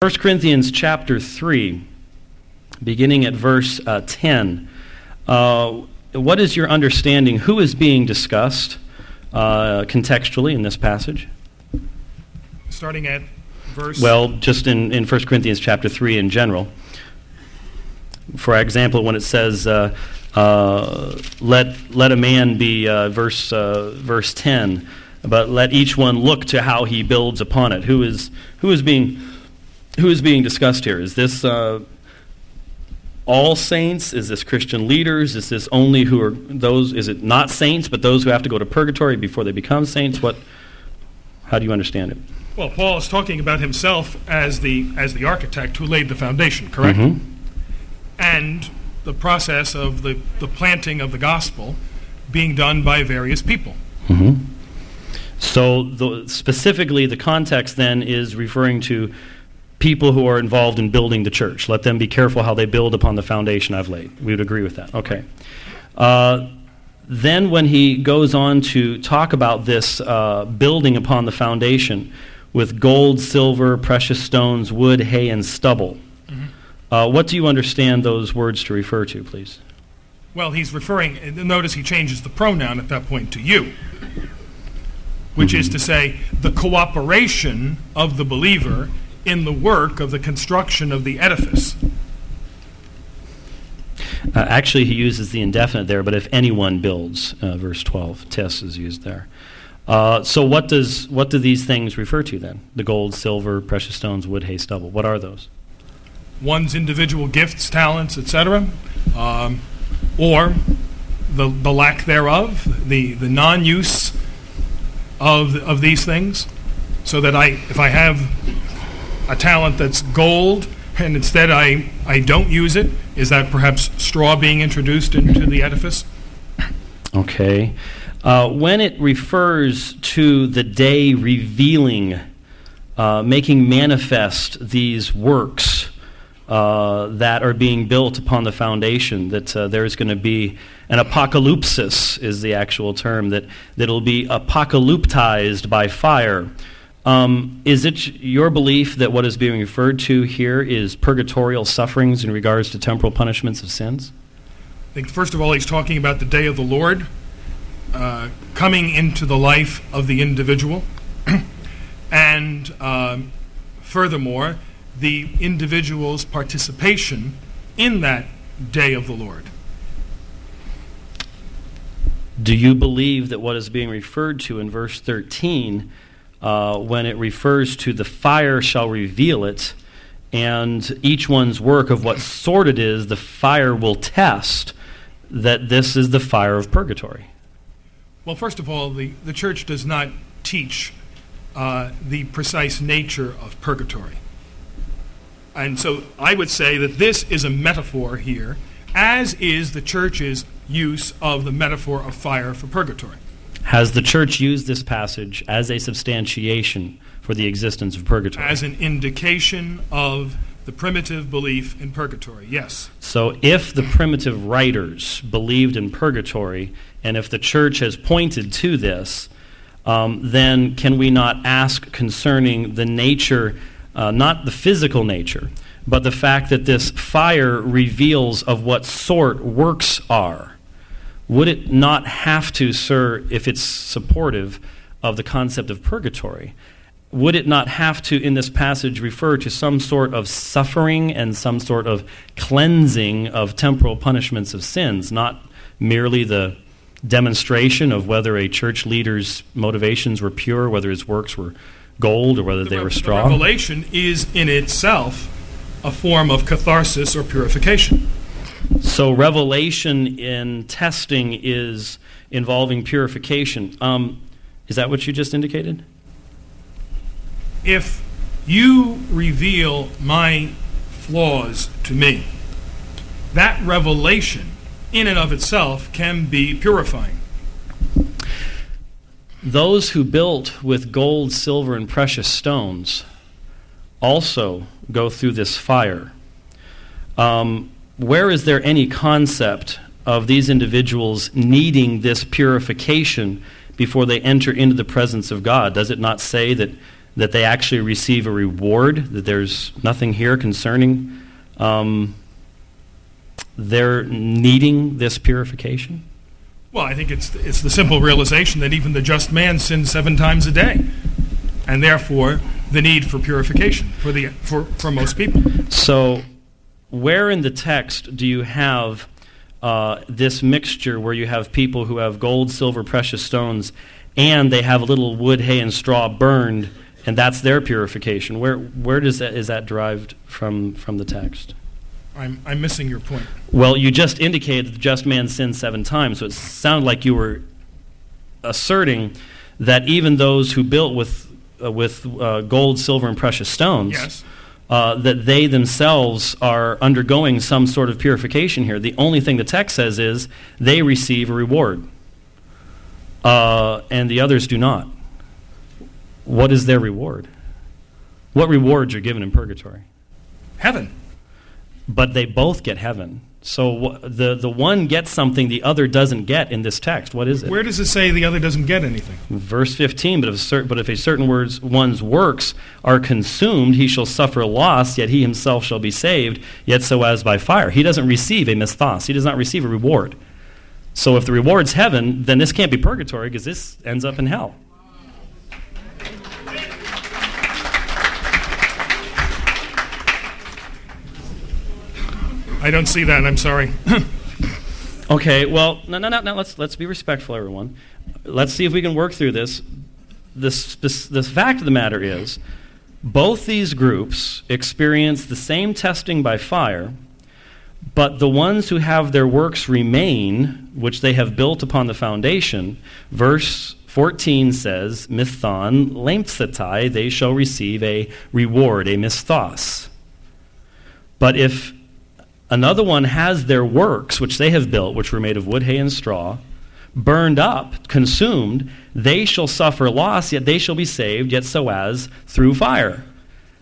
1 Corinthians chapter 3, beginning at verse 10. What is your understanding? Who is being discussed contextually in this passage? Starting at verse... Well, just in 1 Corinthians chapter 3 in general. For example, when it says, let a man be, verse 10, but let each one look to how he builds upon it. Who is being discussed here? Is this all saints? Is this Christian leaders? Is this only who are those? Is it not saints, but those who have to go to purgatory before they become saints? How do you understand it? Well, Paul is talking about himself as the architect who laid the foundation, correct? Mm-hmm. And the process of the planting of the gospel being done by various people. Mm-hmm. So specifically, the context then is referring to people who are involved in building the church. Let them be careful how they build upon the foundation I've laid. We would agree with that. Okay. Then when he goes on to talk about this building upon the foundation with gold, silver, precious stones, wood, hay, and stubble, what do you understand those words to refer to, please? Well, he's referring, notice he changes the pronoun at that point to you, which is to say the cooperation of the believer in the work of the construction of the edifice. Actually, he uses the indefinite there, but if anyone builds, verse 12, tes is used there. So what do these things refer to then? The gold, silver, precious stones, wood, hay, stubble. What are those? One's individual gifts, talents, etc., or the lack thereof, the non-use of these things, so that if I have a talent that's gold and instead I don't use it, is that perhaps straw being introduced into the edifice? Okay. When it refers to the day revealing, making manifest these works that are being built upon the foundation, that there's going to be an apocalypsis is the actual term, that it'll be apocalyptized by fire. Is it your belief that what is being referred to here is purgatorial sufferings in regards to temporal punishments of sins? I think first of all he's talking about the day of the Lord coming into the life of the individual, and furthermore, the individual's participation in that day of the Lord. Do you believe that what is being referred to in verse 13, when it refers to the fire shall reveal it, and each one's work of what sort it is, the fire will test, that this is the fire of purgatory? Well, first of all, the church does not teach the precise nature of purgatory. And so I would say that this is a metaphor here, as is the church's use of the metaphor of fire for purgatory. Has the church used this passage as a substantiation for the existence of purgatory? As an indication of the primitive belief in purgatory, yes. So if the primitive writers believed in purgatory, and if the church has pointed to this, then can we not ask concerning the nature, not the physical nature, but the fact that this fire reveals of what sort works are? Would it not have to, sir, if it's supportive of the concept of purgatory, would it not have to, in this passage, refer to some sort of suffering and some sort of cleansing of temporal punishments of sins, not merely the demonstration of whether a church leader's motivations were pure, whether his works were gold, or whether they were straw? The revelation is in itself a form of catharsis or purification. So revelation in testing is involving purification. Is that what you just indicated? If you reveal my flaws to me, that revelation in and of itself can be purifying. Those who built with gold, silver, and precious stones also go through this fire. Where is there any concept of these individuals needing this purification before they enter into the presence of God? Does it not say that that they actually receive a reward, that there's nothing here concerning their needing this purification? Well, I think it's the simple realization that even the just man sins 7 times a day, and therefore the need for purification for most people. So, where in the text do you have this mixture where you have people who have gold, silver, precious stones, and they have a little wood, hay, and straw burned, and that's their purification? Where is that derived from the text? I'm missing your point. Well, you just indicated that the just man sinned 7 times, so it sounded like you were asserting that even those who built with gold, silver, and precious stones, Yes. That they themselves are undergoing some sort of purification here. The only thing the text says is they receive a reward, and the others do not. What is their reward? What rewards are given in purgatory? Heaven. But they both get heaven. So the one gets something the other doesn't get in this text. What is it? Where does it say the other doesn't get anything? Verse 15, but if a certain one's works are consumed, he shall suffer loss, yet he himself shall be saved, yet so as by fire. He doesn't receive a misthos. He does not receive a reward. So if the reward's heaven, then this can't be purgatory, because this ends up in hell. I don't see that. I'm sorry. Okay, well, no. Let's be respectful, everyone. Let's see if we can work through this. The fact of the matter is, both these groups experience the same testing by fire, but the ones who have their works remain, which they have built upon the foundation, verse 14 says, Mithon lamphthetai, they shall receive a reward, a misthos. But if another one has their works, which they have built, which were made of wood, hay, and straw, burned up, consumed, they shall suffer loss, yet they shall be saved, yet so as through fire.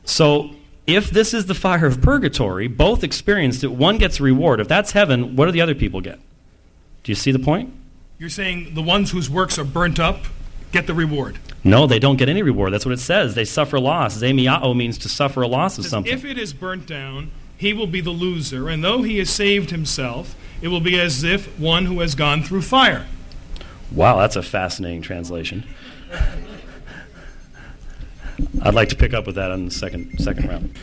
So, if this is the fire of purgatory, both experienced it, one gets a reward. If that's heaven, what do the other people get? Do you see the point? You're saying the ones whose works are burnt up get the reward. No, they don't get any reward. That's what it says. They suffer loss. Zemiao means to suffer a loss of something. If it is burnt down, he will be the loser, and though he has saved himself, it will be as if one who has gone through fire. Wow, that's a fascinating translation. I'd like to pick up with that on the second round.